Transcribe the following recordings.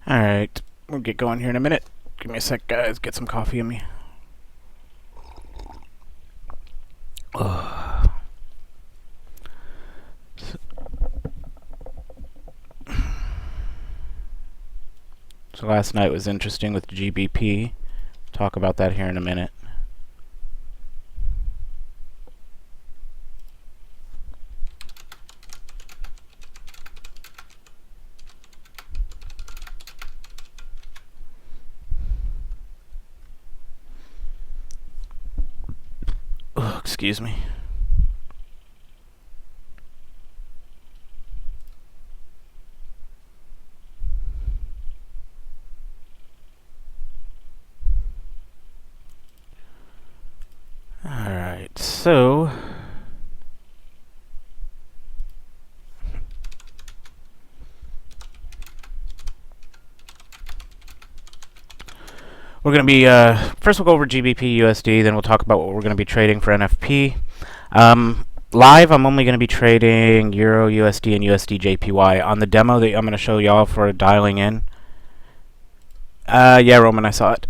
Alright, we'll get going here in a minute. Give me a sec, guys. Get some coffee in me. Ugh. So last night was interesting with GBP. Talk about that here in a minute. Ugh, excuse me. Alright, so we're going to be, first we'll go over GBP USD, then we'll talk about what we're going to be trading for NFP. Live, I'm only going to be trading Euro USD and USD JPY. On the demo that I'm going to show y'all for dialing in. Yeah, Roman, I saw it.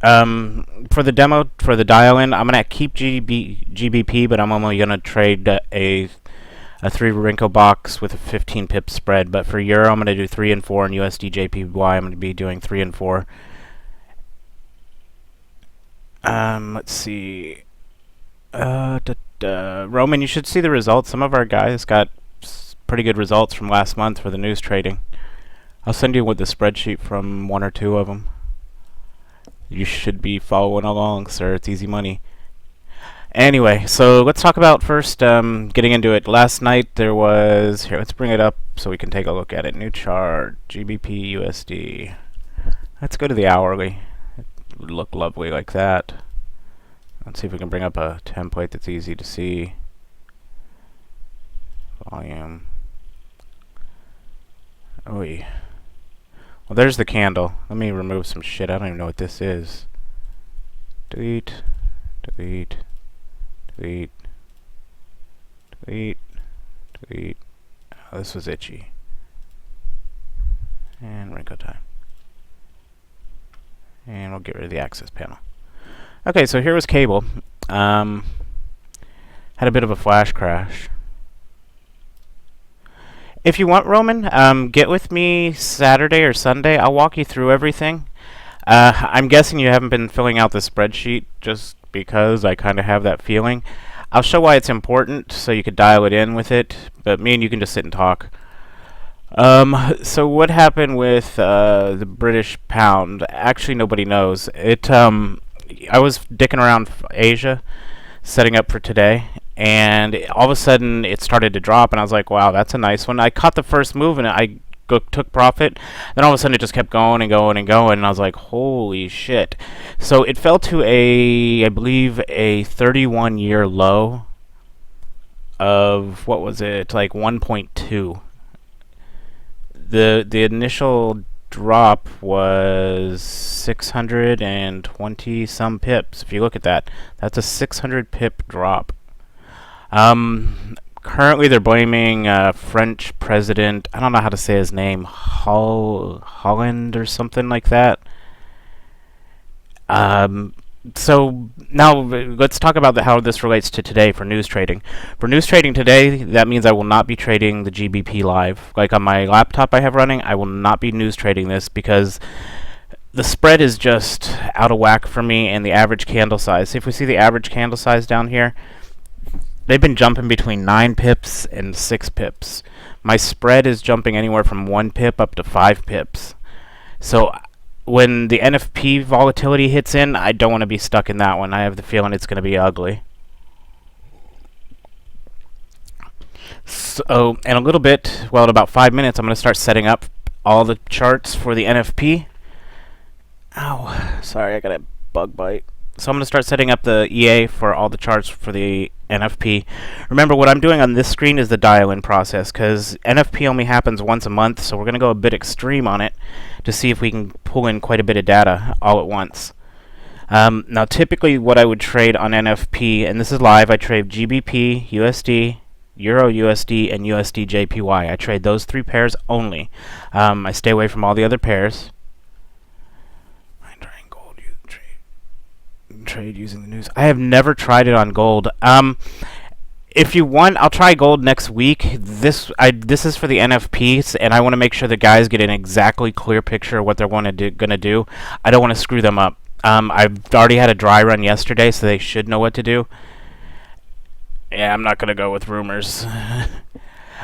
For the demo, for the dial-in, I'm going to keep GBP, but I'm only going to trade a 3 wrinkle box with a 15 pip spread. But for Euro, I'm going to do 3 and 4, and USD JPY, I'm going to be doing 3 and 4. Let's see. Roman, you should see the results. Some of our guys got pretty good results from last month for the news trading. I'll send you with the spreadsheet from 1 or 2 of them. You should be following along, sir. It's easy money. Anyway, so let's talk about first getting into it. Last night there was... Here, let's bring it up so we can take a look at it. New chart, GBP USD. Let's go to the hourly. It would look lovely like that. Let's see if we can bring up a template that's easy to see. Volume. Oh, yeah. Well, there's the candle. Let me remove some shit. I don't even know what this is. Delete. Delete. Delete. Delete. Delete. Oh, this was itchy. And wrinkle time. And we'll get rid of the access panel. Okay, so here was cable. Had a bit of a flash crash. If you want, Roman, get with me Saturday or Sunday. I'll walk you through everything. I'm guessing you haven't been filling out the spreadsheet just because I kind of have that feeling. I'll show why it's important so you could dial it in with it, but me and you can just sit and talk. So what happened with the British pound? Actually, nobody knows. I was dicking around Asia, setting up for today, and all of a sudden it started to drop, and I was like, wow, that's a nice one. I caught the first move, and I took profit. Then all of a sudden it just kept going and going and going, and I was like, holy shit. So it fell to I believe, a 31-year low of, what was it, like 1.2. The initial drop was 620 some pips. If you look at that, that's a 600 pip drop. Currently they're blaming French president, I don't know how to say his name, Holland or something like that. So now let's talk about how this relates to today for news trading. For news trading today, that means I will not be trading the GBP live. Like on my laptop I have running, I will not be news trading this because the spread is just out of whack for me, and the average candle size. If we see the average candle size down here, they've been jumping between 9 pips and 6 pips. My spread is jumping anywhere from 1 pip up to 5 pips. So when the NFP volatility hits in, I don't want to be stuck in that one. I have the feeling it's going to be ugly. So, in a little bit, well, in about 5 minutes, I'm going to start setting up all the charts for the NFP. Ow, sorry, I got a bug bite. So I'm going to start setting up the EA for all the charts for the NFP. Remember, what I'm doing on this screen is the dial-in process, because NFP only happens once a month, so we're going to go a bit extreme on it to see if we can pull in quite a bit of data all at once. Now, typically what I would trade on NFP, and this is live, I trade GBP, USD, Euro USD, and USD JPY. I trade those three pairs only. I stay away from all the other pairs. Gold, trade using the news. I have never tried it on gold. If you want, I'll try gold next week. This is for the NFPs, and I want to make sure the guys get an exactly clear picture of what they're going to do. I don't want to screw them up. I've already had a dry run yesterday, so they should know what to do. Yeah, I'm not going to go with rumors.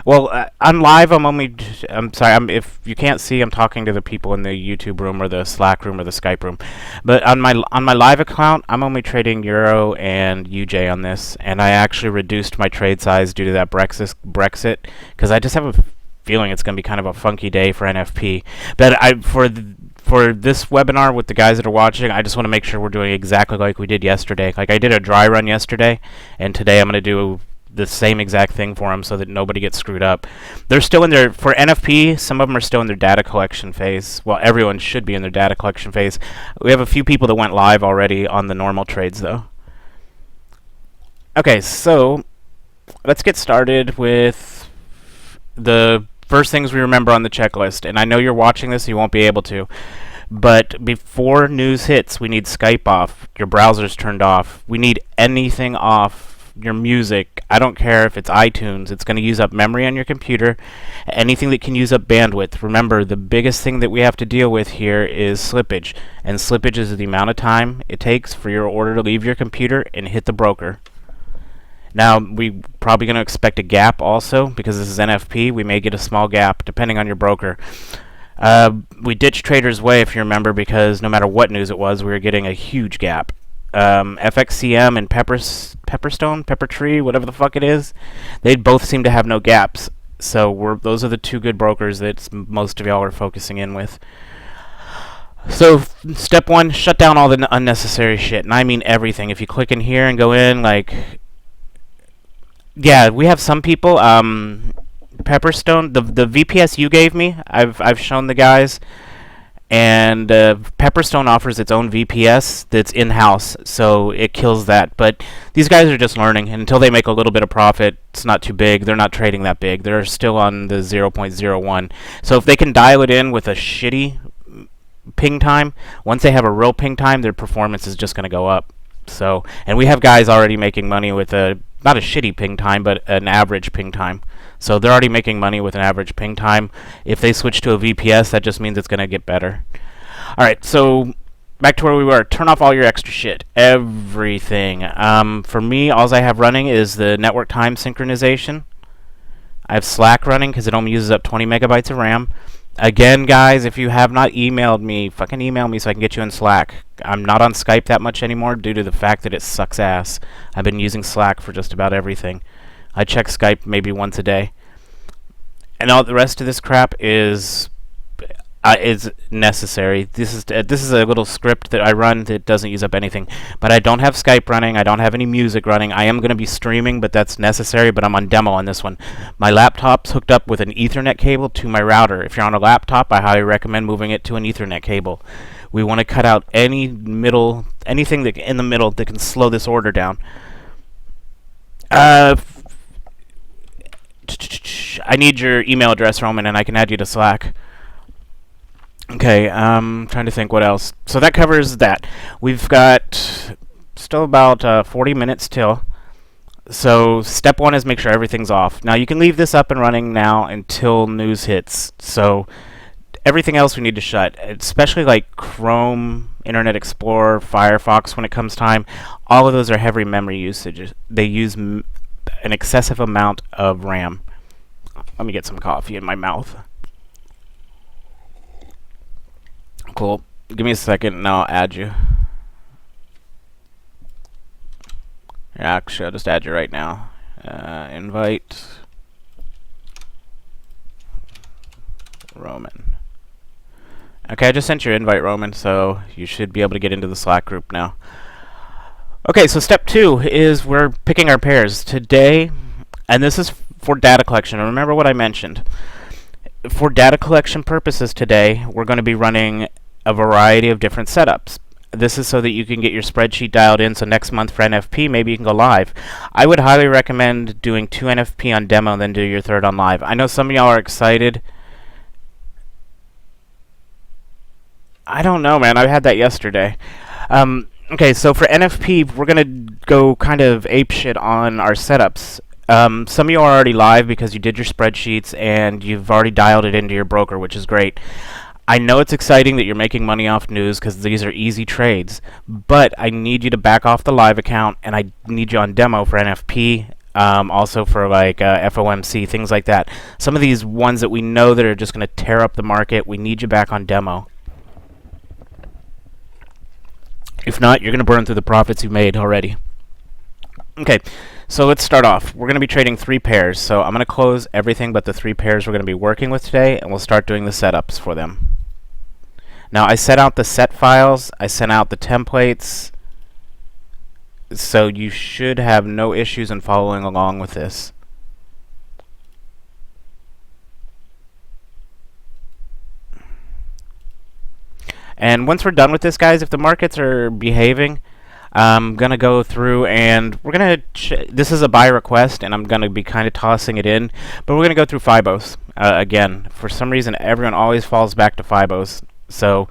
Well, on live, I'm sorry. If you can't see, I'm talking to the people in the YouTube room or the Slack room or the Skype room. But on my live account, I'm only trading Euro and UJ on this, and I actually reduced my trade size due to that Brexit, because I just have a feeling it's going to be kind of a funky day for NFP. But for this webinar with the guys that are watching, I just want to make sure we're doing exactly like we did yesterday. Like I did a dry run yesterday, and today I'm going to do the same exact thing for them so that nobody gets screwed up. They're still in their, for NFP, some of them are still in their data collection phase. Well, everyone should be in their data collection phase. We have a few people that went live already on the normal trades, though. Okay, so let's get started with the first things we remember on the checklist. And I know you're watching this, so you won't be able to. But before news hits, we need Skype off, your browser's turned off. We need anything off. Your music, I don't care if it's iTunes, it's going to use up memory on your computer. Anything that can use up bandwidth. Remember, the biggest thing that we have to deal with here is slippage, and slippage is the amount of time it takes for your order to leave your computer and hit the broker. Now, we probably going to expect a gap also, because this is NFP. We may get a small gap depending on your broker. We ditched Trader's Way, if you remember, because no matter what news it was, we were getting a huge gap. FXCM and Peppertree, whatever the fuck it is, they both seem to have no gaps. So those are the two good brokers that most of y'all are focusing in with. So step one, shut down all the unnecessary shit, and I mean everything. If you click in here and go in, like, yeah, we have some people. Pepperstone, the VPS you gave me, I've shown the guys. And Pepperstone offers its own VPS that's in-house, so it kills that. But these guys are just learning, and until they make a little bit of profit, it's not too big. They're not trading that big. They're still on the 0.01. So if they can dial it in with a shitty ping time, once they have a real ping time, their performance is just going to go up. So, and we have guys already making money with not a shitty ping time, but an average ping time. So they're already making money with an average ping time. If they switch to a VPS, that just means it's going to get better. Alright, so back to where we were. Turn off all your extra shit. Everything. For me, all I have running is the network time synchronization. I have Slack running because it only uses up 20 megabytes of RAM. Again, guys, if you have not emailed me, fucking email me so I can get you in Slack. I'm not on Skype that much anymore due to the fact that it sucks ass. I've been using Slack for just about everything. I check Skype maybe once a day. And all the rest of this crap is necessary. This is a little script that I run that doesn't use up anything. But I don't have Skype running. I don't have any music running. I am going to be streaming, but that's necessary. But I'm on demo on this one. My laptop's hooked up with an Ethernet cable to my router. If you're on a laptop, I highly recommend moving it to an Ethernet cable. We want to cut out anything that in the middle that can slow this order down. I need your email address, Roman, and I can add you to Slack. Okay, trying to think what else. So that covers that. We've got still about 40 minutes till. So step one is make sure everything's off. Now you can leave this up and running now until news hits. So everything else we need to shut, especially like Chrome, Internet Explorer, Firefox when it comes time. All of those are heavy memory usages. They use an excessive amount of RAM. Let me get some coffee in my mouth. Cool. Give me a second and I'll add you. Actually, I'll just add you right now. Invite Roman. Okay, I just sent your invite, Roman, so you should be able to get into the Slack group now. Okay, so step two is we're picking our pairs. Today, and this is for data collection. Remember what I mentioned. For data collection purposes today, we're going to be running a variety of different setups. This is so that you can get your spreadsheet dialed in, so next month for NFP, maybe you can go live. I would highly recommend doing 2 NFP on demo and then do your third on live. I know some of y'all are excited. I don't know, man. I had that yesterday. Okay, so for NFP, we're going to go kind of apeshit on our setups. Some of you are already live because you did your spreadsheets and you've already dialed it into your broker, which is great. I know it's exciting that you're making money off news because these are easy trades, but I need you to back off the live account, and I need you on demo for NFP, also for like FOMC, things like that. Some of these ones that we know that are just going to tear up the market, we need you back on demo. If not, you're going to burn through the profits you made already. Okay, so let's start off. We're going to be trading 3 pairs, so I'm going to close everything but the 3 pairs we're going to be working with today, and we'll start doing the setups for them. Now, I set out the set files, I sent out the templates, so you should have no issues in following along with this. And once we're done with this, guys, if the markets are behaving, I'm going to go through and we're going to... this is a buy request, and I'm going to be kind of tossing it in. But we're going to go through Fibos again. For some reason, everyone always falls back to Fibos. So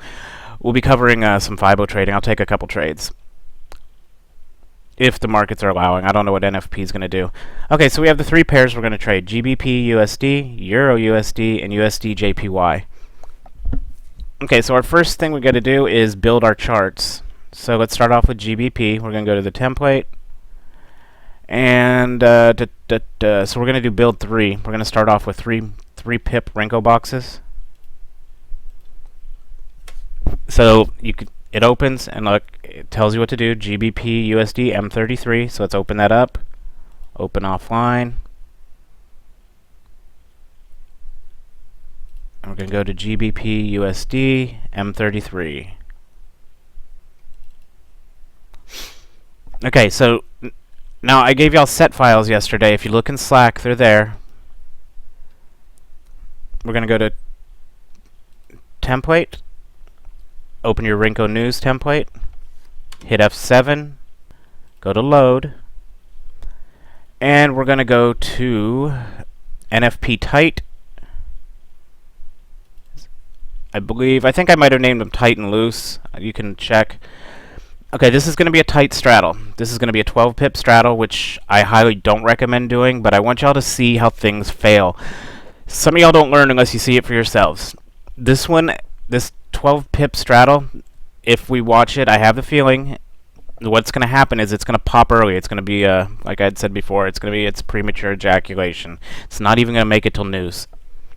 we'll be covering some Fibo trading. I'll take a couple trades if the markets are allowing. I don't know what NFP is going to do. Okay, so we have the 3 pairs we're going to trade. GBP USD, Euro USD, and USD JPY. Okay, so our first thing we got to do is build our charts. So let's start off with GBP. We're going to go to the template. And so we're going to do build 3. We're going to start off with 3 pip Renko boxes. So it opens and look, it tells you what to do. GBP USD M33. So let's open that up. Open offline. And we're going to go to GBP USD M33. Okay, so now I gave y'all set files yesterday. If you look in Slack, they're there. We're going to go to template. Open your Renko News template. Hit F7. Go to load. And we're going to go to NFP tight. I think I might have named them tight and loose. You can check. Okay, this is going to be a tight straddle. This is going to be a 12 pip straddle, which I highly don't recommend doing, but I want y'all to see how things fail. Some of y'all don't learn unless you see it for yourselves. This 12 pip straddle, if we watch it, I have the feeling what's going to happen is it's going to pop early. It's going to be, like I had said before, it's premature ejaculation. It's not even going to make it till news.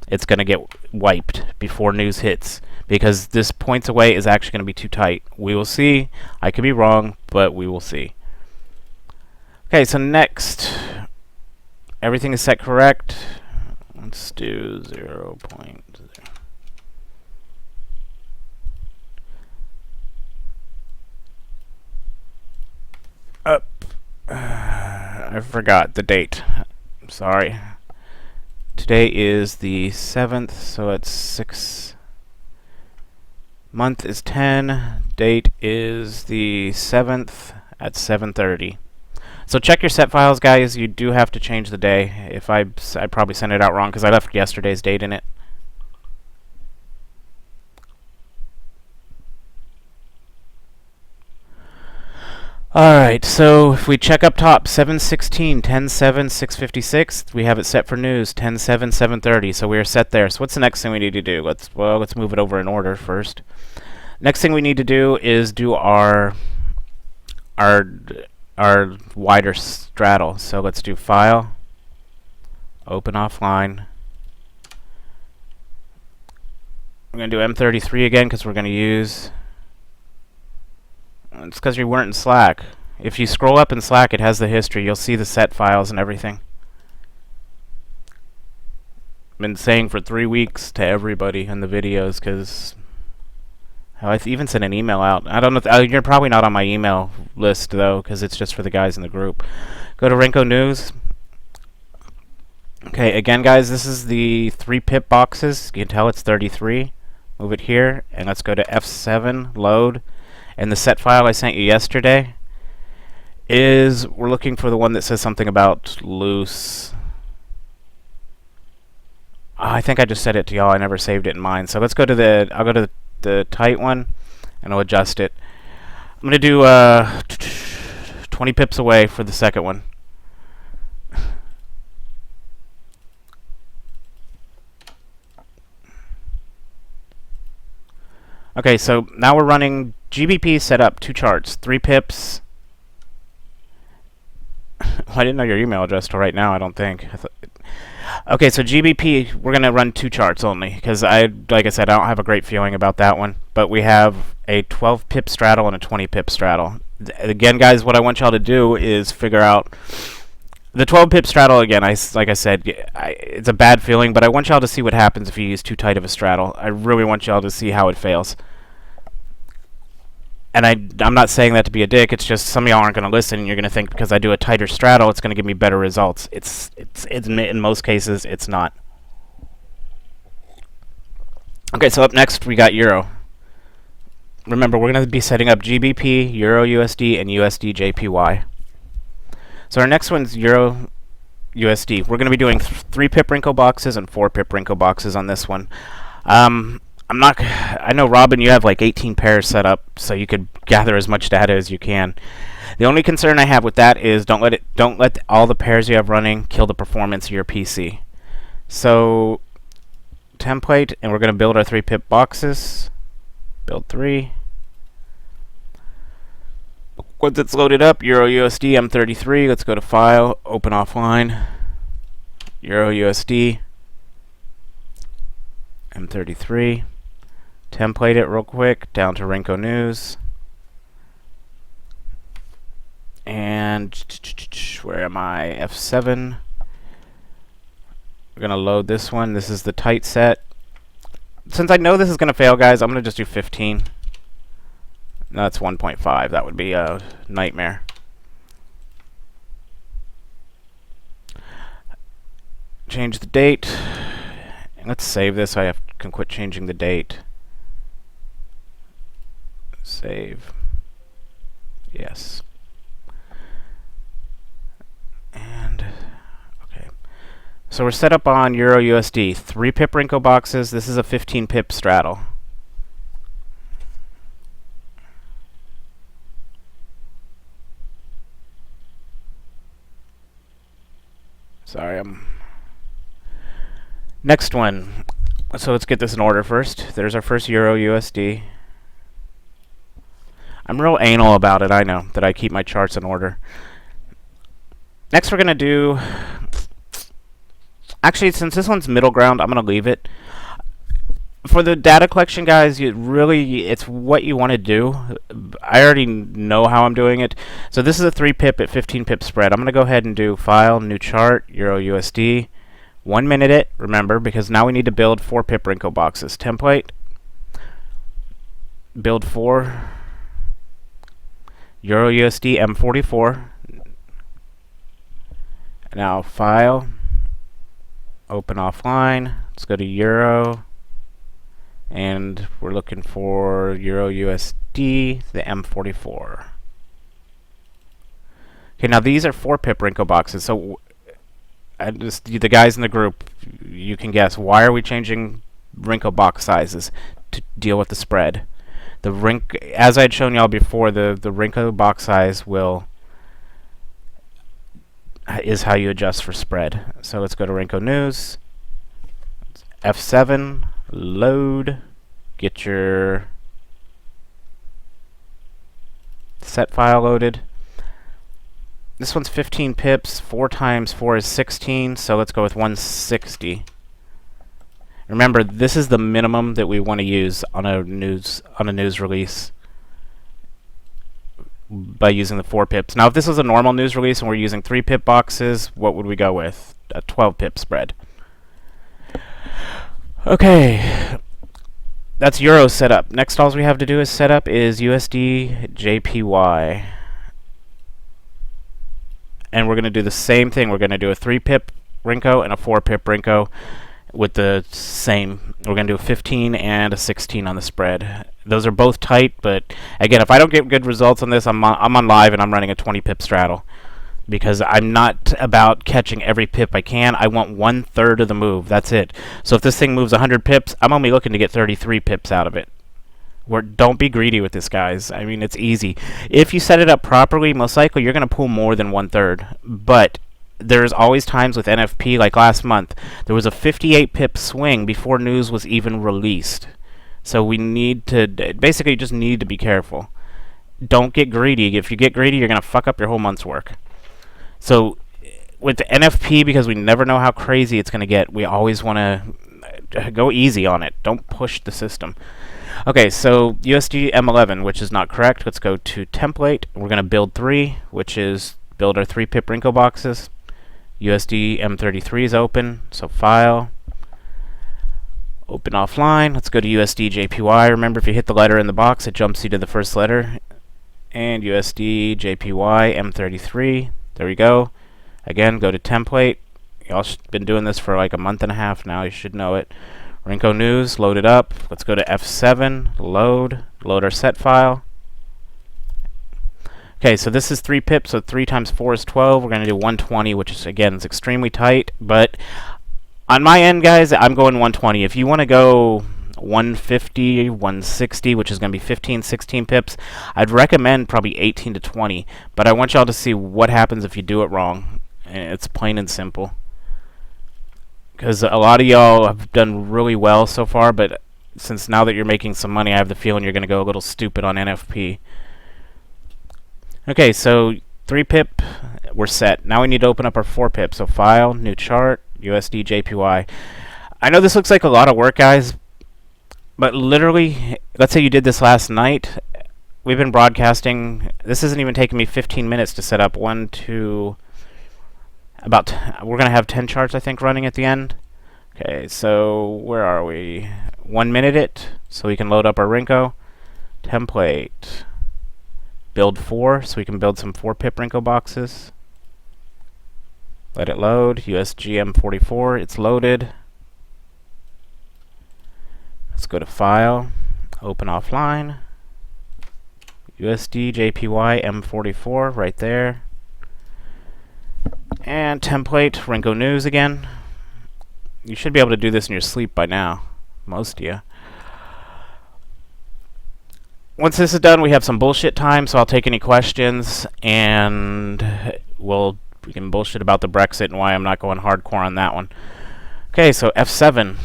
It's going to get wiped before news hits because this points away is actually going to be too tight. We will see. I could be wrong, but we will see. Okay, so next, everything is set correct. Let's do 0.0. Up. I forgot the date. I'm sorry. Today is the 7th, so it's 6. Month is 10. Date is the 7th at 7:30. So check your set files, guys. You do have to change the day. If I probably sent it out wrong because I left yesterday's date in it. Alright, so if we check up top, 7:16, 10:07, 6:56, we have it set for news, 10:07, 7:30, so we are set there. So what's the next thing we need to do? Let's move it over in order first. Next thing we need to do is do our wider straddle. So let's do File, Open Offline. We're going to do M33 again because we're going to use... It's because you weren't in Slack. If you scroll up in Slack, it has the history. You'll see the set files and everything. I've been saying for 3 weeks to everybody in the videos because I even sent an email out. I don't know if you're probably not on my email list though because it's just for the guys in the group. Go to Renko News. Okay, again guys, this is the 3 pip boxes. You can tell it's 33. Move it here and let's go to F7, load. And the set file I sent you yesterday is, we're looking for the one that says something about loose. I think I just said it to y'all. I never saved it in mine. So let's go to I'll go to the tight one, and I'll adjust it. I'm going to do 20 pips away for the second one. Okay, so now we're running GBP set up 2 charts, 3 pips. Well, I didn't know your email address till right now, I don't think. Okay, so GBP, we're going to run 2 charts only, because like I said, I don't have a great feeling about that one. But we have a 12 pip straddle and a 20 pip straddle. Again, guys, what I want y'all to do is figure out the 12 pip straddle. Again, like I said, it's a bad feeling, but I want y'all to see what happens if you use too tight of a straddle. I really want y'all to see how it fails. And I'm not saying that to be a dick. It's just some of y'all aren't going to listen, and you're going to think because I do a tighter straddle, it's going to give me better results. It's in most cases, it's not. Okay, so up next we got Euro. Remember, we're going to be setting up GBP, Euro USD, and USD JPY. So our next one's Euro USD. We're going to be doing 3 pip wrinkle boxes and 4 pip wrinkle boxes on this one. I know, Robin, you have like 18 pairs set up, so you could gather as much data as you can. The only concern I have with that is don't let all the pairs you have running kill the performance of your PC. So template, and we're going to build our 3 pip boxes. Build 3. Once it's loaded up, Euro USD M33. Let's go to File, Open Offline. Euro USD M33. Template it real quick down to Renko News. And where am I? F7. We're going to load this one. This is the tight set. Since I know this is going to fail, guys, I'm going to just do 15. No, that's 1.5. That would be a nightmare. Change the date. Let's save this so I can quit changing the date. Save. Yes. And okay. So we're set up on Euro USD. 3 pip wrinkle boxes. This is a 15 pip straddle. Sorry, next one. So let's get this in order first. There's our first Euro USD. I'm real anal about it, I know, that I keep my charts in order. Next we're going to do... Actually, since this one's middle ground, I'm going to leave it. For the data collection, guys, it's what you want to do. I already know how I'm doing it. So this is a 3 pip at 15 pip spread. I'm going to go ahead and do File, New Chart, Euro USD. 1 minute it, remember, because now we need to build 4 pip wrinkle boxes. Template. Build 4. Euro USD M44. Now File. Open Offline. Let's go to Euro. And we're looking for Euro USD, the M44. Okay, now these are 4 pip wrinkle boxes. So the guys in the group, you can guess, why are we changing wrinkle box sizes to deal with the spread? As I had shown y'all before, the wrinkle box size is how you adjust for spread. So let's go to Renko News. F7, load, get your set file loaded. This one's 15 pips. 4 times 4 is 16, so let's go with 160. Remember, this is the minimum that we want to use on a news release by using the 4 pips. Now, if this was a normal news release and we're using 3 pip boxes, what would we go with? A 12 pip spread. Okay, that's Euro setup. Next, all we have to do is set up is USD JPY. And we're going to do the same thing. We're going to do a 3 pip Renko and a 4 pip Renko with the same. We're going to do a 15 and a 16 on the spread. Those are both tight, but again, if I don't get good results on this, I'm on live and I'm running a 20 pip straddle because I'm not about catching every pip I can. I want 1/3 of the move. That's it. So if this thing moves 100 pips, I'm only looking to get 33 pips out of it. Don't be greedy with this, guys. I mean, it's easy. If you set it up properly, most likely you're going to pull more than 1/3. But there's always times with NFP, like last month, there was a 58 pip swing before news was even released. So we need to, basically just need to be careful. Don't get greedy. If you get greedy, you're going to fuck up your whole month's work. So with the NFP, because we never know how crazy it's going to get, we always want to go easy on it. Don't push the system. Okay, so USD M11, which is not correct. Let's go to template. We're going to build 3, which is build our 3 pip Rinko boxes. USD M33 is open, so file, open offline. Let's go to USD JPY. Remember, if you hit the letter in the box, it jumps you to the first letter. And USD JPY M33. There we go. Again, go to template. Y'all been doing this for like a month and a half now. You should know it. Rinko News, load it up. Let's go to F7, load our set file. Okay, so this is 3 pips, so 3 times 4 is 12. We're going to do 120, which is, again, is extremely tight. But on my end, guys, I'm going 120. If you want to go 150, 160, which is going to be 15, 16 pips, I'd recommend probably 18 to 20. But I want y'all to see what happens if you do it wrong. It's plain and simple. Because a lot of y'all have done really well so far, but since now that you're making some money, I have the feeling you're going to go a little stupid on NFP. Okay, so 3 pip, we're set. Now we need to open up our 4 pip. So file, new chart, USD JPY. I know this looks like a lot of work, guys, but literally, let's say you did this last night. We've been broadcasting. This isn't even taking me 15 minutes to set up. We're going to have 10 charts, I think, running at the end. Okay, so where are we? 1 minute it, so we can load up our Rinko. Template. Build 4, so we can build some 4 pip Rinko boxes. Let it load. USGM44, it's loaded. Let's go to File, Open Offline. USD JPY M44 right there. And template, Rinko News again. You should be able to do this in your sleep by now, most of you. Once this is done, we have some bullshit time, so I'll take any questions, and we can bullshit about the Brexit and why I'm not going hardcore on that one. Okay, so F7,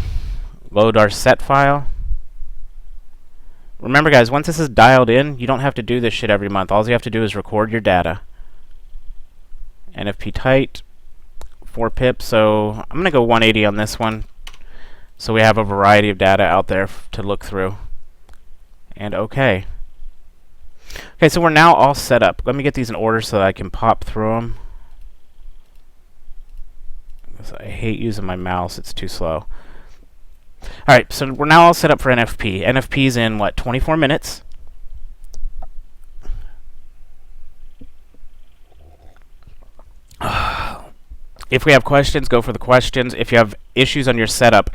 load our set file. Remember, guys, once this is dialed in, you don't have to do this shit every month. All you have to do is record your data. NFP tight, 4 pips, so I'm going to go 180 on this one, so we have a variety of data out there to look through. And okay. Okay, so we're now all set up. Let me get these in order so that I can pop through them. I hate using my mouse, it's too slow. Alright, so we're now all set up for NFP. NFP's in, 24 minutes? If we have questions, go for the questions. If you have issues on your setup,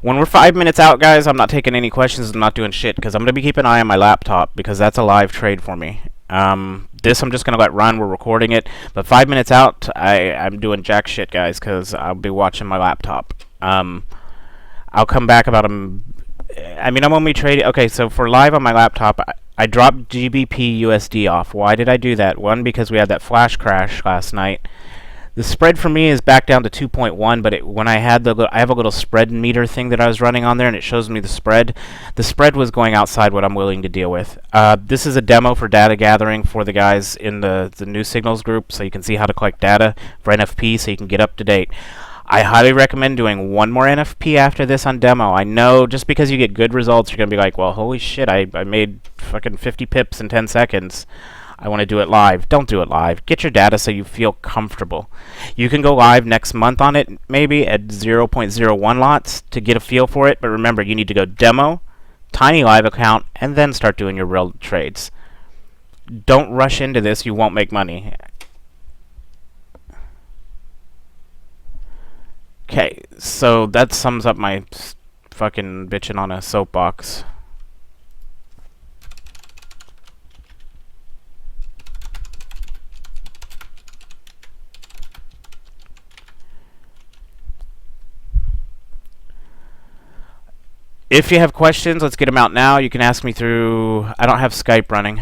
when we're 5 minutes out, guys, I'm not taking any questions. I'm not doing shit because I'm going to be keeping an eye on my laptop because that's a live trade for me. This I'm just going to let run. We're recording it. But 5 minutes out, I'm doing jack shit, guys, because I'll be watching my laptop. I'll come back about I'm only trading. Okay, so for live on my laptop, I dropped GBP USD off. Why did I do that? One, because we had that flash crash last night. The spread for me is back down to 2.1, but when I have a little spread meter thing that I was running on there, and it shows me the spread. The spread was going outside what I'm willing to deal with. This is a demo for data gathering for the guys in the new signals group, so you can see how to collect data for NFP, so you can get up to date. I highly recommend doing one more NFP after this on demo. I know just because you get good results, you're going to be like, well, holy shit, I made fucking 50 pips in 10 seconds. I want to do it live. Don't do it live. Get your data so you feel comfortable. You can go live next month on it, maybe at 0.01 lots to get a feel for it. But remember, you need to go demo, tiny live account, and then start doing your real trades. Don't rush into this. You won't make money. Okay, so that sums up my fucking bitching on a soapbox. If you have questions, let's get them out now. You can ask me through. I don't have Skype running.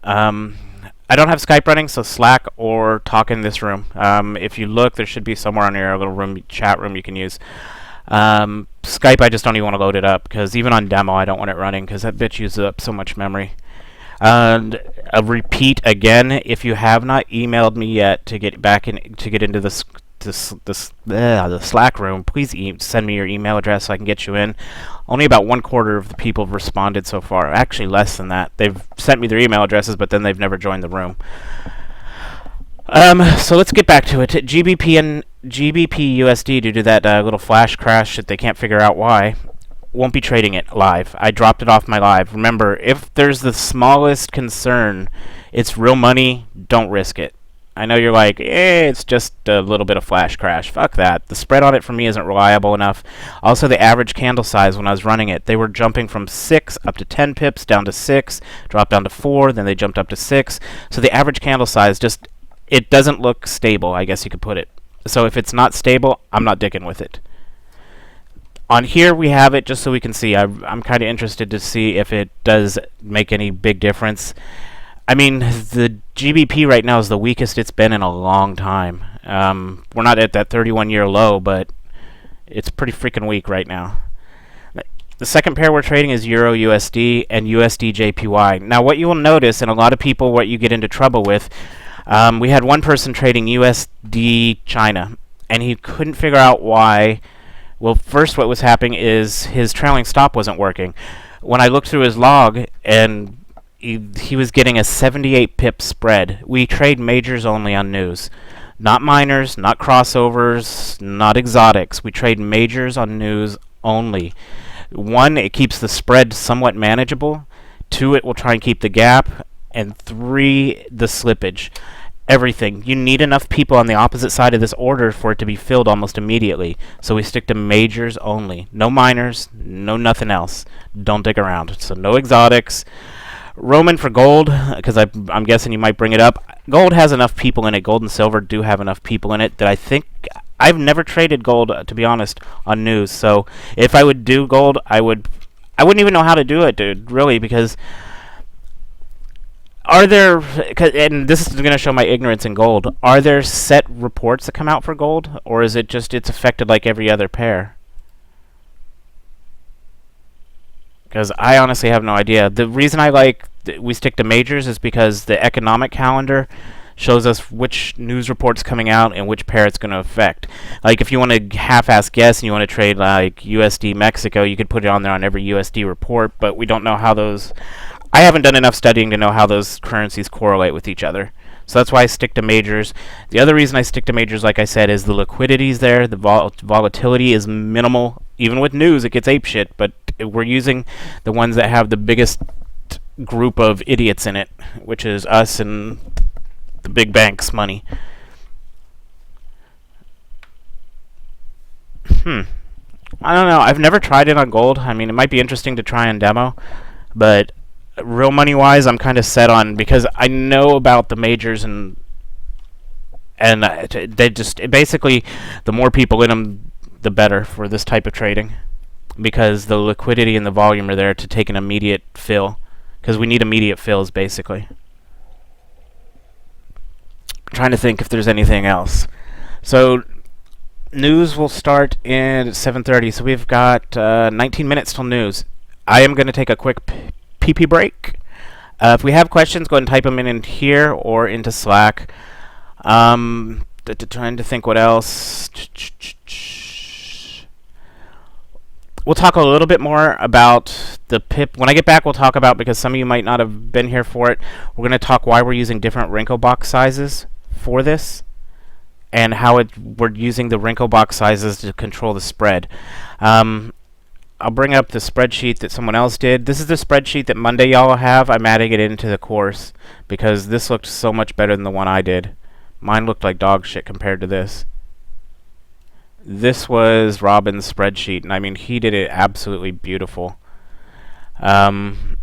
Um, I don't have Skype running, so Slack or talk in this room. If you look, there should be somewhere on your little room, chat room you can use. Skype, I just don't even want to load it up because even on demo, I don't want it running because that bitch uses up so much memory. And a repeat again, if you have not emailed me yet to get back in to get into the Slack room, please send me your email address so I can get you in. Only about 1/4 of the people have responded so far. Actually, less than that. They've sent me their email addresses, but then they've never joined the room. So let's get back to it. GBP and GBP USD, due to that little flash crash that they can't figure out why, won't be trading it live. I dropped it off my live. Remember, if there's the smallest concern, it's real money, don't risk it. I know you're like, it's just a little bit of flash crash. Fuck that. The spread on it for me isn't reliable enough. Also, the average candle size when I was running it, they were jumping from 6 up to 10 pips, down to 6, dropped down to 4, then they jumped up to 6. So the average candle size just, it doesn't look stable, I guess you could put it. So if it's not stable, I'm not dicking with it. On here we have it just so we can see. I'm kind of interested to see if it does make any big difference. I mean, the GBP right now is the weakest it's been in a long time. We're not at that 31-year low, but it's pretty freaking weak right now. The second pair we're trading is Euro USD and USD JPY. Now what you will notice, and a lot of people what you get into trouble with, we had one person trading USD China, and he couldn't figure out why. Well, first what was happening is his trailing stop wasn't working. When I looked through his log, and he was getting a 78 pip spread. We trade majors only on news. Not minors, not crossovers, not exotics. We trade majors on news only. 1, it keeps the spread somewhat manageable. 2, it will try and keep the gap. And 3, the slippage. Everything. You need enough people on the opposite side of this order for it to be filled almost immediately. So we stick to majors only. No minors, no nothing else. Don't dig around. So no exotics. Roman for gold, because I'm guessing you might bring it up. Gold has enough people in it. Gold and silver do have enough people in it that I think I've never traded gold, to be honest, on news. So if I would do gold, I wouldn't even know how to do it, dude, really, because are there, and this is going to show my ignorance in gold, are there set reports that come out for gold, or is it just it's affected like every other pair? Because I honestly have no idea. The reason I like we stick to majors is because the economic calendar shows us which news reports coming out and which pair it's going to affect. Like if you want to half-ass guess and you want to trade like USD Mexico, you could put it on there on every USD report, but we don't know how those. I haven't done enough studying to know how those currencies correlate with each other. So that's why I stick to majors. The other reason I stick to majors, like I said, is the liquidity's there. The volatility is minimal. Even with news, it gets apeshit, but we're using the ones that have the biggest group of idiots in it, which is us and the big banks' money. I don't know. I've never tried it on gold. I mean, it might be interesting to try on demo, but real money wise, I'm kind of set on, because I know about the majors and they just basically the more people in them, the better for this type of trading, because the liquidity and the volume are there to take an immediate fill, because we need immediate fills basically. I'm trying to think if there's anything else. So news will start in 7:30, so we've got 19 minutes till news. I am going to take a quick pee break. If we have questions, go ahead and type them in here or into Slack. Trying to think what else. We'll talk a little bit more about the pip. When I get back, we'll talk about, because some of you might not have been here for it, we're going to talk why we're using different wrinkle box sizes for this, and how we're using the wrinkle box sizes to control the spread. I'll bring up the spreadsheet that someone else did. This is the spreadsheet that Monday y'all will have. I'm adding it into the course because this looked so much better than the one I did. Mine looked like dog shit compared to this. This was Robin's spreadsheet, and I mean, he did it absolutely beautiful. Um,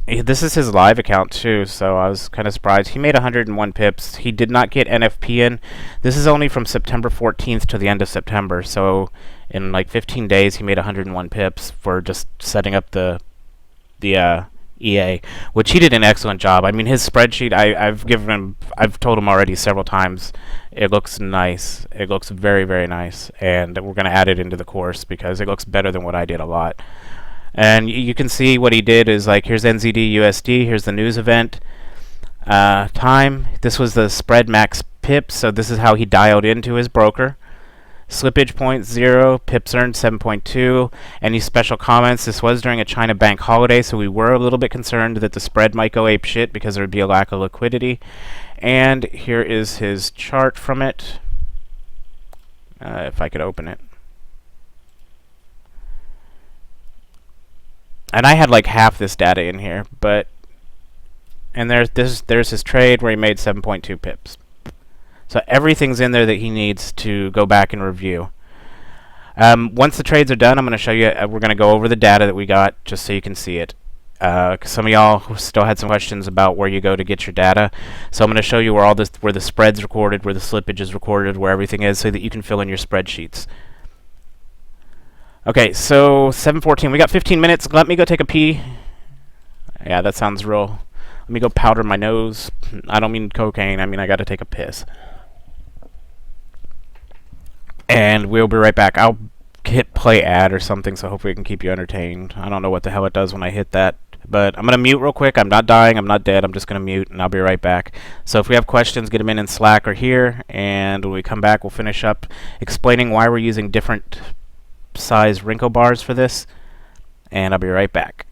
this is his live account too, so I was kind of surprised. He made 101 pips. He did not get NFP in. This is only from September 14th to the end of September, so in like 15 days he made 101 pips for just setting up the EA, which he did an excellent job. I mean, his spreadsheet, I've told him already several times, it looks nice. It looks very, very nice, and we're going to add it into the course because it looks better than what I did a lot. And you can see what he did is like, here's NZD USD, here's the news event time. This was the spread max pips, so this is how he dialed into his broker. Slippage point 0, pips earned 7.2. Any special comments? This was during a China bank holiday, so we were a little bit concerned that the spread might go ape shit because there would be a lack of liquidity. And here is his chart from it. If I could open it. And I had like half this data in here, but and there's his trade where he made 7.2 pips. So everything's in there that he needs to go back and review. Once the trades are done, I'm going to show you. We're going to go over the data that we got just so you can see it. 'Cause some of y'all still had some questions about where you go to get your data. So I'm going to show you where the spread's recorded, where the slippage is recorded, where everything is, so that you can fill in your spreadsheets. Okay, so 7:14. We got 15 minutes. Let me go take a pee. Yeah, that sounds real. Let me go powder my nose. I don't mean cocaine. I mean I got to take a piss. And we'll be right back. I'll hit play ad or something, so hopefully we can keep you entertained. I don't know what the hell it does when I hit that, but I'm going to mute real quick. I'm not dying. I'm not dead. I'm just going to mute, and I'll be right back. So if we have questions, get them in Slack or here, and when we come back, we'll finish up explaining why we're using different size wrinkle bars for this, and I'll be right back.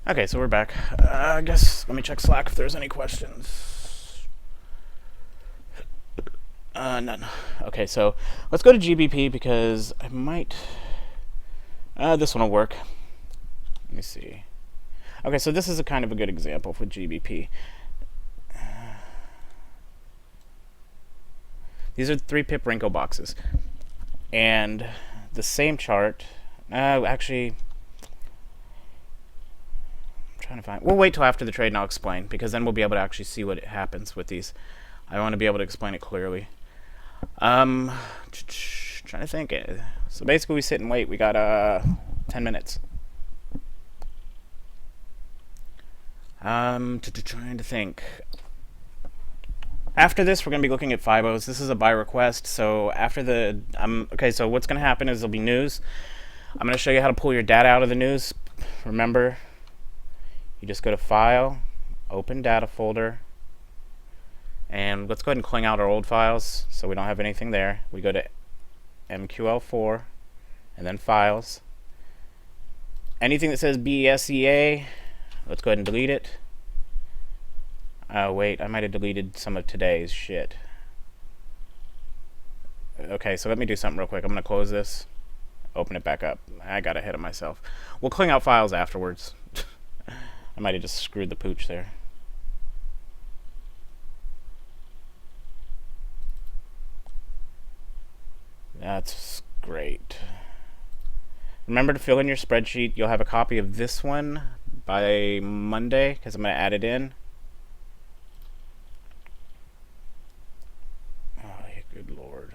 Okay, so we're back. I guess let me check Slack if there's any questions. None. Okay, so let's go to GBP because I might. This one will work. Let me see. Okay, so this is a kind of a good example for GBP. These are 3-pip Renko boxes. And the same chart. Actually, I'm trying to find. We'll wait till after the trade and I'll explain, because then we'll be able to actually see what happens with these. I want to be able to explain it clearly. Trying to think. So basically, we sit and wait. We got 10 minutes. Trying to think. After this, we're going to be looking at FIBOs. This is a buy request. So after the okay, so what's going to happen is there'll be news. I'm going to show you how to pull your data out of the news. Remember, you just go to File, Open Data Folder, and let's go ahead and clean out our old files so we don't have anything there. We go to MQL4 and then Files. Anything that says BSEA, let's go ahead and delete it. Wait, I might have deleted some of today's shit. Okay, so let me do something real quick. I'm going to close this, open it back up. I got ahead of myself. We'll clean out files afterwards. I might have just screwed the pooch there. That's great. Remember to fill in your spreadsheet. You'll have a copy of this one by Monday, because I'm going to add it in. Oh, good lord.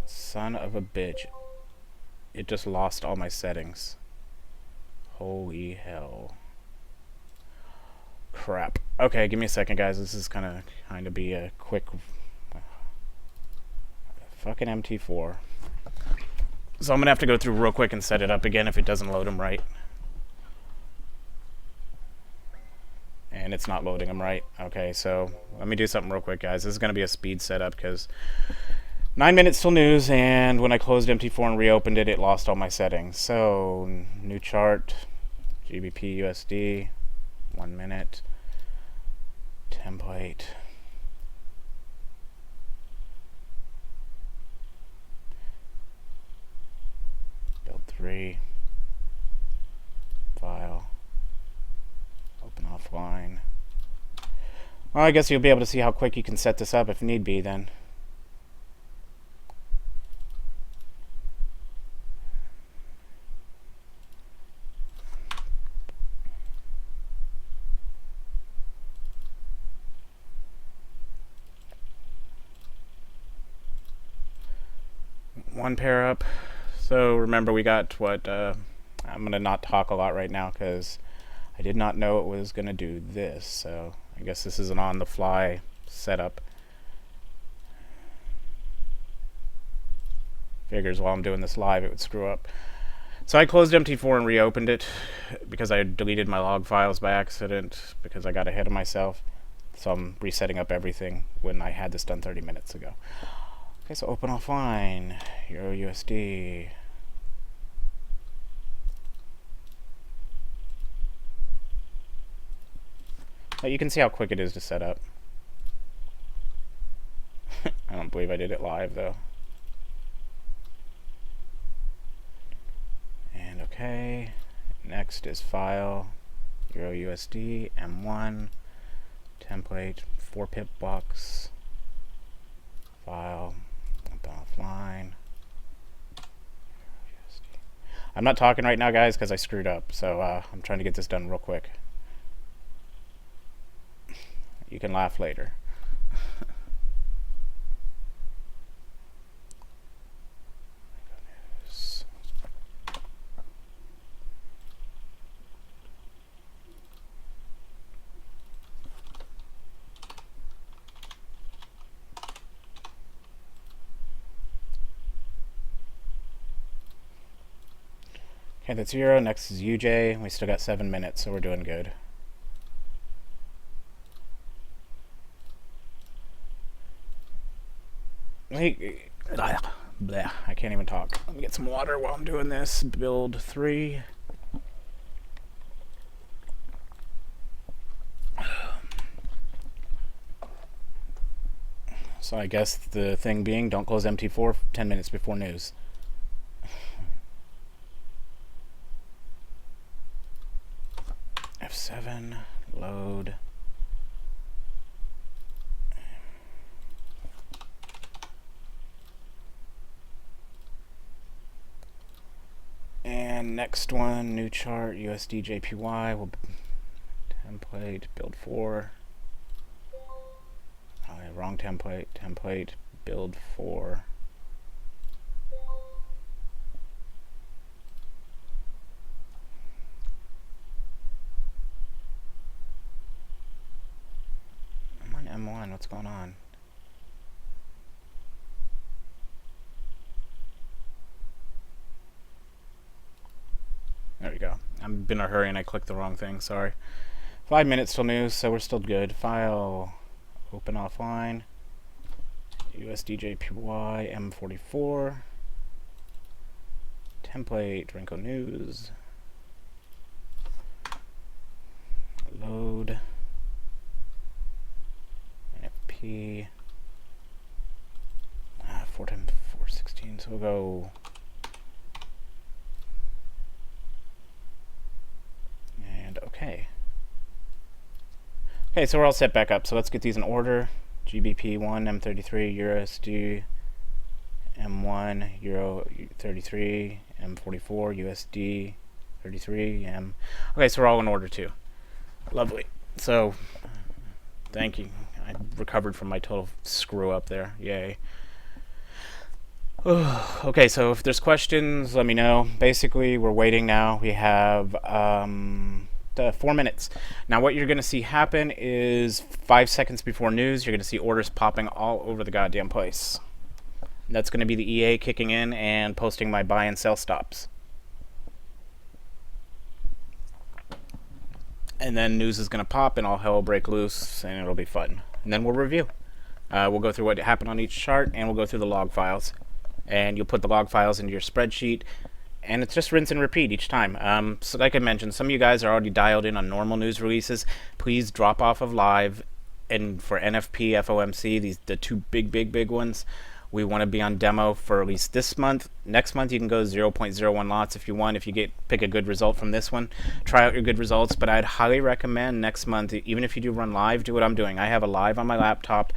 Son of a bitch. It just lost all my settings. Holy hell. Crap. Okay, give me a second, guys. This is kind of be a quick... fucking MT4. So I'm going to have to go through real quick and set it up again if it doesn't load them right. And it's not loading them right. Okay, so let me do something real quick, guys. This is going to be a speed setup because 9 minutes till news, and when I closed MT4 and reopened it, it lost all my settings. So, new chart, GBP USD, 1 minute, template. Build 3, file, open offline. Well, I guess you'll be able to see how quick you can set this up if need be then. One pair up. So remember, we got what I'm gonna not talk a lot right now because I did not know it was gonna do this, so I guess this is an on-the-fly setup. Figures while I'm doing this live it would screw up. So I closed MT4 and reopened it because I deleted my log files by accident because I got ahead of myself. So I'm resetting up everything when I had this done 30 minutes ago. Okay, so open offline, Euro USD. You can see how quick it is to set up. I don't believe I did it live though. And okay, next is file, Euro USD, M1, template, 4-pip box, file, open offline. I'm not talking right now, guys, because I screwed up, so I'm trying to get this done real quick. You can laugh later. Okay, that's Euro. Next is UJ. We still got 7 minutes, so we're doing good. I can't even talk. Let me get some water while I'm doing this. Build 3. So I guess the thing being, don't close MT4 10 minutes before news. F7, load. And next one, new chart, USD JPY. We'll template, build 4. Wrong template, build 4. I'm on M1, what's going on? There we go. I'm in a hurry and I clicked the wrong thing, sorry. 5 minutes till news, so we're still good. File, open offline. USDJPY M44. Template, Renko News. Load. NFP. 4 times 416, so we'll go. And okay. Okay, so we're all set back up. So let's get these in order. GBP 1, M33, USD, M1, Euro 33, M44, USD 33, M. Okay, so we're all in order too. Lovely. So, thank you. I recovered from my total screw up there. Yay. Okay, so if there's questions, let me know. Basically, we're waiting now. We have 4 minutes. Now what you're going to see happen is 5 seconds before news, you're going to see orders popping all over the goddamn place. That's going to be the EA kicking in and posting my buy and sell stops. And then news is going to pop and all hell will break loose and it'll be fun. And then we'll review. We'll go through what happened on each chart and we'll go through the log files. And you'll put the log files into your spreadsheet. And it's just rinse and repeat each time. So like I mentioned, some of you guys are already dialed in on normal news releases. Please drop off of live. And for NFP, FOMC, the two big ones, we want to be on demo for at least this month. Next month, you can go 0.01 lots if you want. If you pick a good result from this one, try out your good results. But I'd highly recommend next month, even if you do run live, do what I'm doing. I have a live on my laptop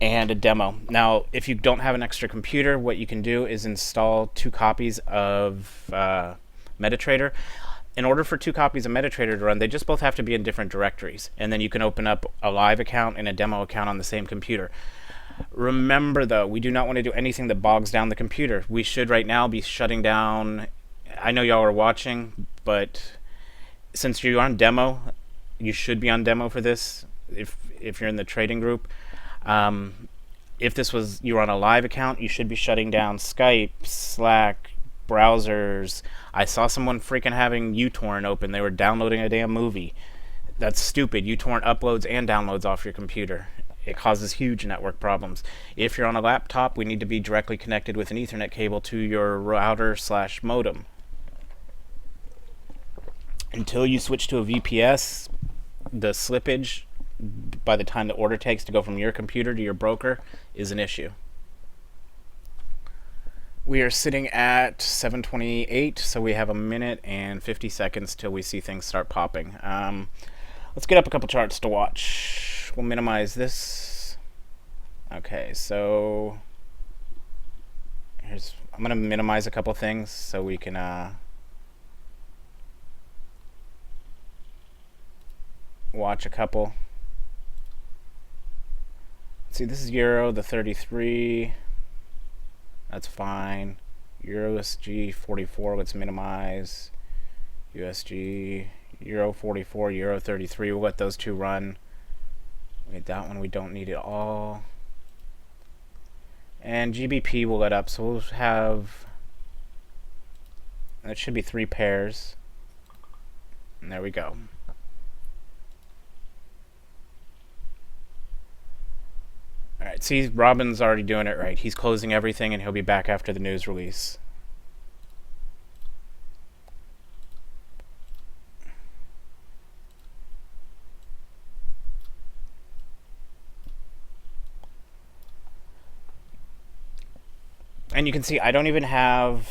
and a demo. Now, if you don't have an extra computer, what you can do is install 2 copies of MetaTrader. In order for 2 copies of MetaTrader to run, they just both have to be in different directories. And then you can open up a live account and a demo account on the same computer. Remember, though, we do not want to do anything that bogs down the computer. We should right now be shutting down. I know y'all are watching, but since you're on demo, you should be on demo for this if you're in the trading group. If this was you were on a live account, you should be shutting down Skype, Slack, browsers. I saw someone freaking having uTorrent open. They were downloading a damn movie. That's stupid. uTorrent uploads and downloads off your computer. It causes huge network problems. If you're on a laptop, we need to be directly connected with an Ethernet cable to your router/modem. Until you switch to a VPS, the slippage by the time the order takes to go from your computer to your broker is an issue. We are sitting at 7:28, so we have a minute and 50 seconds till we see things start popping. Let's get up a couple charts to watch. We'll minimize this. Okay, so I'm going to minimize a couple things so we can watch a couple. See, this is Euro, the 33. That's fine. USG 44, let's minimize. USG, Euro 44, Euro 33. We'll let those two run. Wait, that one we don't need at all. And GBP will let up, so we'll have. That should be 3 pairs. And there we go. Alright, see, Robin's already doing it right. He's closing everything and he'll be back after the news release. And you can see I don't even have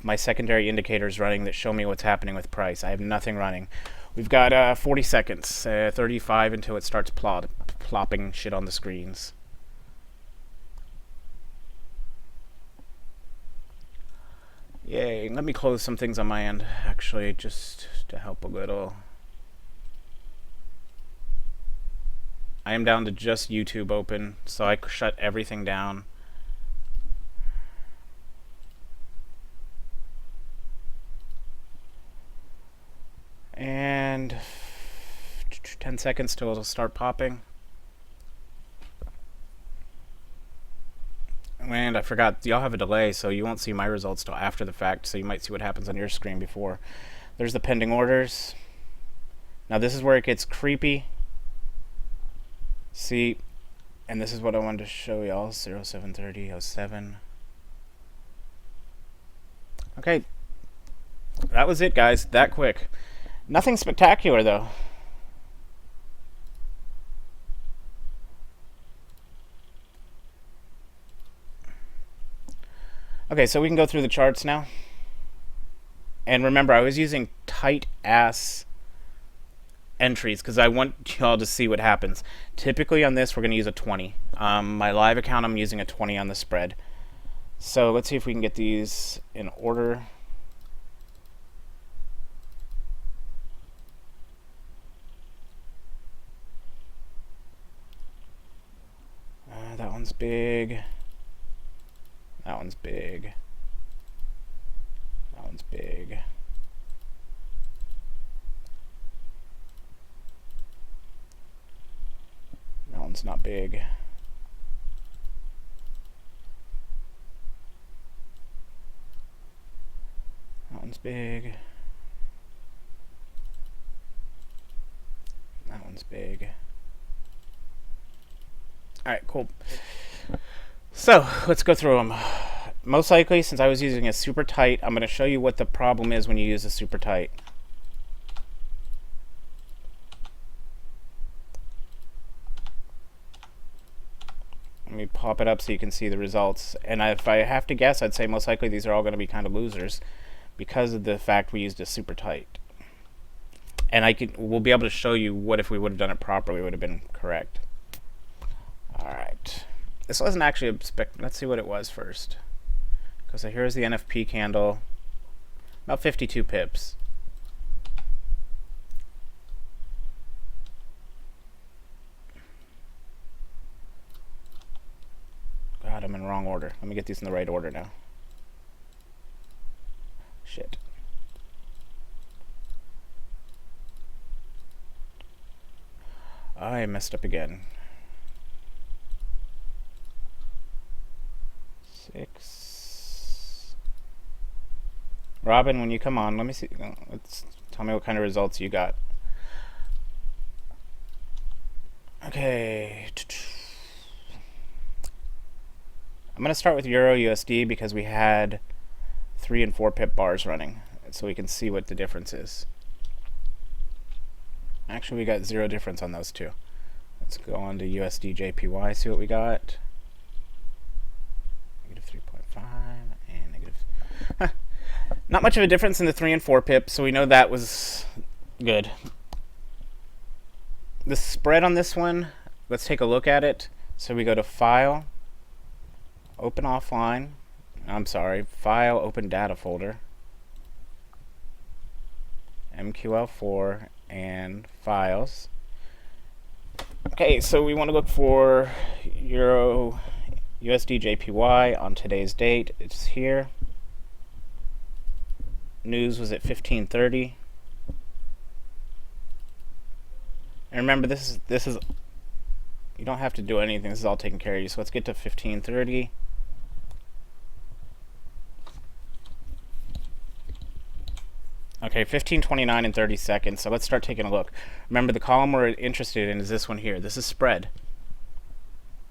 my secondary indicators running that show me what's happening with price. I have nothing running. We've got 40 seconds, 35 until it starts plopping shit on the screens. Yay, let me close some things on my end, actually, just to help a little. I am down to just YouTube open, so I shut everything down. And 10 seconds till it'll start popping. And I forgot, y'all have a delay, so you won't see my results till after the fact, so you might see what happens on your screen before. There's the pending orders. Now this is where it gets creepy. See, and this is what I wanted to show y'all, 073007. Okay, that was it, guys, that quick. Nothing spectacular, though. Okay, so we can go through the charts now. And remember, I was using tight-ass entries because I want y'all to see what happens. Typically on this, we're going to use a 20. My live account, I'm using a 20 on the spread. So let's see if we can get these in order. That one's big. That one's big. That one's big. That one's not big. That one's big. That one's big. Alright, cool. So, let's go through them. Most likely, since I was using a super tight, I'm going to show you what the problem is when you use a super tight. Let me pop it up so you can see the results. And if I have to guess, I'd say most likely these are all going to be kind of losers because of the fact we used a super tight. And we'll be able to show you what if we would have done it properly would have been correct. Alright. This wasn't actually a let's see what it was first. Because here's the NFP candle. About 52 pips. God, I'm in the wrong order. Let me get these in the right order now. Shit. I messed up again. 6. Robin, when you come on, let me see. Let's tell me what kind of results you got. Okay. I'm going to start with Euro USD because we had 3 and 4 pip bars running, so we can see what the difference is. Actually, we got 0 difference on those two. Let's go on to USD JPY, see what we got. Negative 3.5 and negative. Not much of a difference in the 3 and 4 pips, so we know that was good. The spread on this one, let's take a look at it. So we go to File, Open Offline. I'm sorry, File, Open Data Folder. MQL4 and Files. Okay, so we want to look for Euro USD JPY on today's date. It's here. News was at 1530. And remember, this is you don't have to do anything. This is all taken care of you. So let's get to 1530. Okay, 1529 and 30 seconds. So let's start taking a look. Remember, the column we're interested in is this one here. This is spread.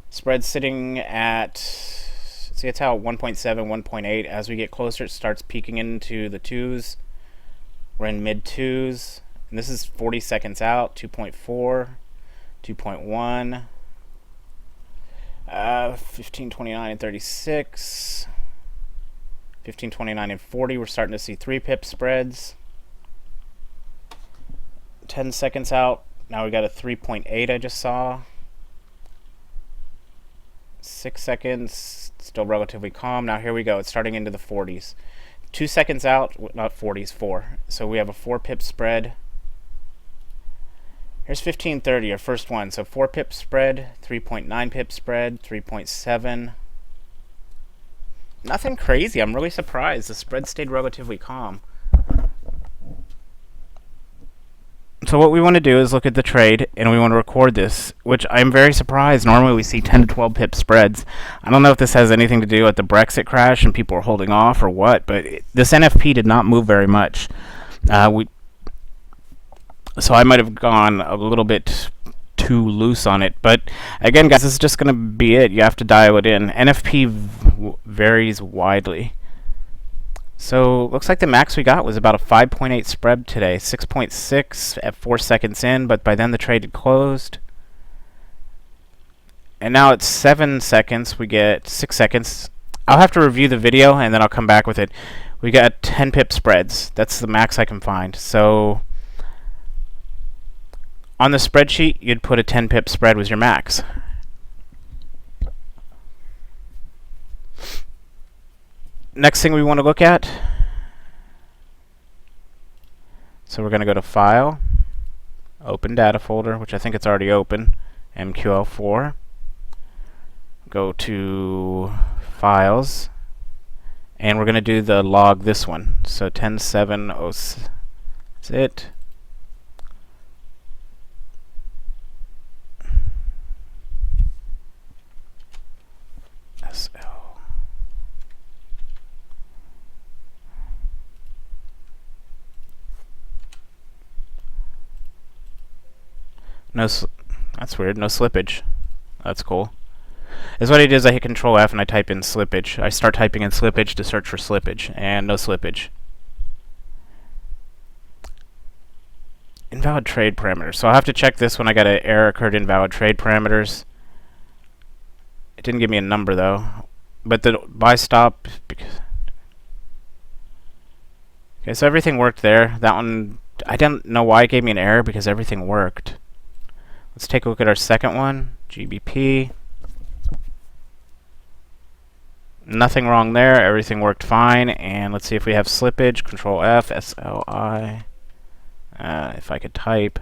Spread's sitting at, see, it's how 1.7, 1.8. As we get closer, it starts peeking into the 2s. We're in mid 2s. And this is 40 seconds out. 2.4, 2.1, 1529 and 36. 15, 29, and 40, we're starting to see 3 pip spreads. 10 seconds out, now we got a 3.8 I just saw. 6 seconds, still relatively calm. Now here we go, it's starting into the 40s. 2 seconds out, not 40s, 4. So we have a 4 pip spread. Here's 1530, our first one. So 4 pip spread, 3.9 pip spread, 3.7. Nothing crazy. I'm really surprised. The spread stayed relatively calm. So what we want to do is look at the trade, and we want to record this, which I'm very surprised. Normally we see 10 to 12 pip spreads. I don't know if this has anything to do with the Brexit crash and people are holding off or what, but this NFP did not move very much. So I might have gone a little bit too loose on it. But again, guys, this is just going to be it. You have to dial it in. NFP varies widely. So looks like the max we got was about a 5.8 spread today. 6.6 at 4 seconds in, but by then the trade had closed. And now at 7 seconds, we get 6 seconds. I'll have to review the video, and then I'll come back with it. We got 10 pip spreads. That's the max I can find. So on the spreadsheet, you'd put a 10 pip spread was your max. Next thing we want to look at, so we're going to go to File, Open Data Folder, which I think it's already open, MQL4. Go to Files, and we're going to do the log this one. So 10.7.0, that's it. SL. That's weird. No slippage. That's cool. Is what I do is I hit Control F and I type in slippage. I start typing in slippage to search for slippage, and no slippage. Invalid trade parameters. So I'll have to check this when I got an error occurred invalid trade parameters. It didn't give me a number though. But the buy stop. Okay, so everything worked there. That one, I don't know why it gave me an error because everything worked. Let's take a look at our second one, GBP. Nothing wrong there, everything worked fine. And let's see if we have slippage. Control F, SLI. If I could type.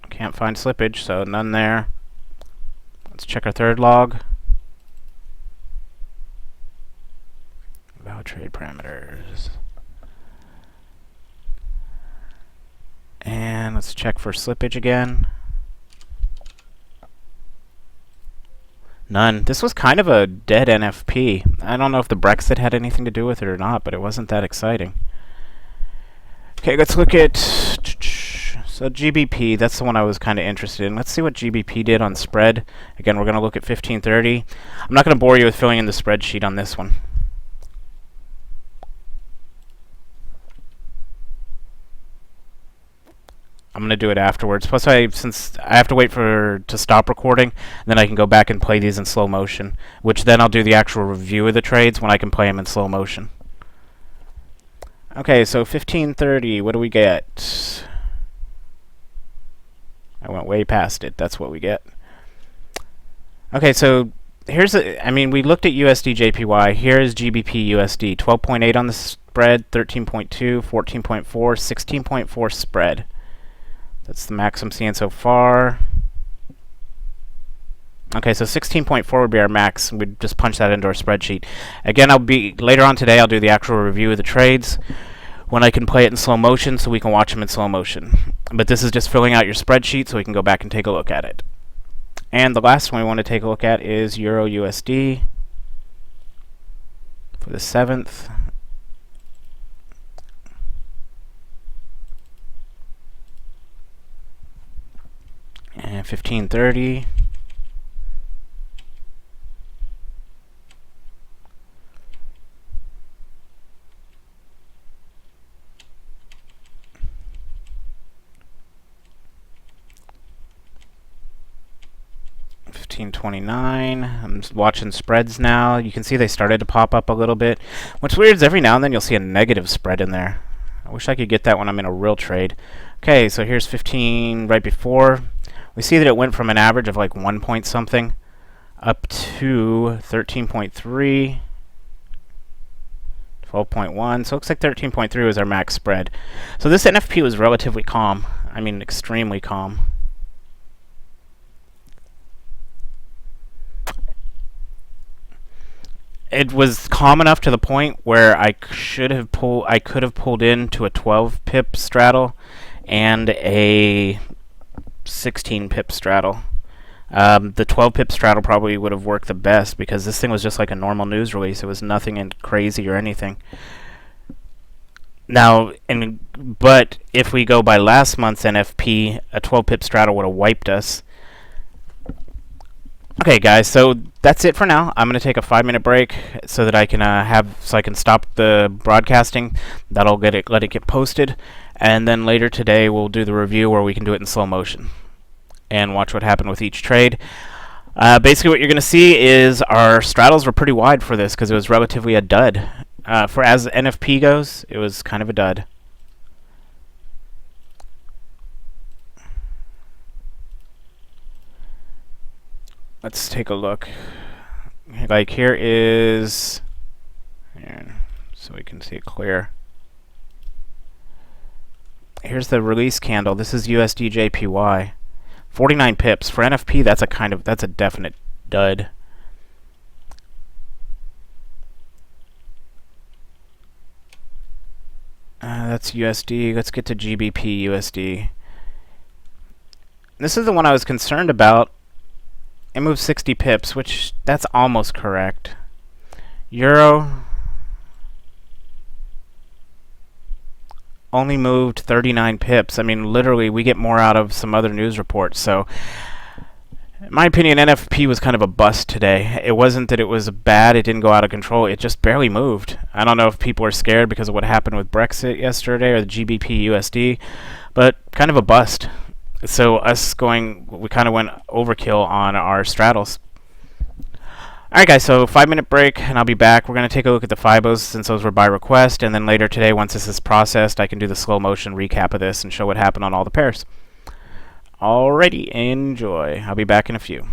Can't find slippage, so none there. Let's check our third log. Valid trade parameters. And let's check for slippage again. None. This was kind of a dead NFP. I don't know if the Brexit had anything to do with it or not, but it wasn't that exciting. Okay, let's look at... So GBP, that's the one I was kind of interested in. Let's see what GBP did on spread. Again, we're going to look at 1530. I'm not going to bore you with filling in the spreadsheet on this one. I'm going to do it afterwards. Plus, since I have to wait to stop recording, then I can go back and play these in slow motion, which then I'll do the actual review of the trades when I can play them in slow motion. Okay, so 1530, what do we get? I went way past it. That's what we get. Okay, so here's we looked at USD JPY. Here's GBP USD. 12.8 on the spread, 13.2, 14.4, 16.4 spread. That's the max I'm seeing so far. Okay, so 16.4 would be our max. We'd just punch that into our spreadsheet. Again, later on today, I'll do the actual review of the trades when I can play it in slow motion so we can watch them in slow motion. But this is just filling out your spreadsheet so we can go back and take a look at it. And the last one we want to take a look at is Euro USD for the 7th. And 1530. 17.29. I'm watching spreads now. You can see they started to pop up a little bit. What's weird is every now and then you'll see a negative spread in there. I wish I could get that when I'm in a real trade. Okay, so here's 15 right before. We see that it went from an average of like 1 point something up to 13.3, 12.1. So it looks like 13.3 was our max spread. So this NFP was relatively calm. I mean, extremely calm. It was calm enough to the point where I could have pulled into a 12 pip straddle and a 16 pip straddle. The 12 pip straddle probably would have worked the best because this thing was just like a normal news release. It was nothing crazy or anything. Now, but if we go by last month's NFP, a 12 pip straddle would have wiped us. Okay, guys, so that's it for now. I'm going to take a 5-minute break so that I can I can stop the broadcasting. That'll let it get posted, and then later today we'll do the review where we can do it in slow motion and watch what happened with each trade. Basically, what you're going to see is our straddles were pretty wide for this because it was relatively a dud. For as NFP goes, it was kind of a dud. Let's take a look. Like here is, so we can see it clear. Here's the release candle. This is USD JPY. 49 pips for NFP. That's a definite dud. That's USD. Let's get to GBP USD. This is the one I was concerned about. It moved 60 pips, which that's almost correct. Euro only moved 39 pips. I mean, literally, we get more out of some other news reports. So, in my opinion, NFP was kind of a bust today. It wasn't that it was bad, it didn't go out of control, it just barely moved. I don't know if people are scared because of what happened with Brexit yesterday or the GBP USD, but kind of a bust. So we kind of went overkill on our straddles. Alright guys, so 5-minute break and I'll be back. We're going to take a look at the FIBOs since those were by request, and then later today, once this is processed, I can do the slow motion recap of this and show what happened on all the pairs. Alrighty, enjoy. I'll be back in a few.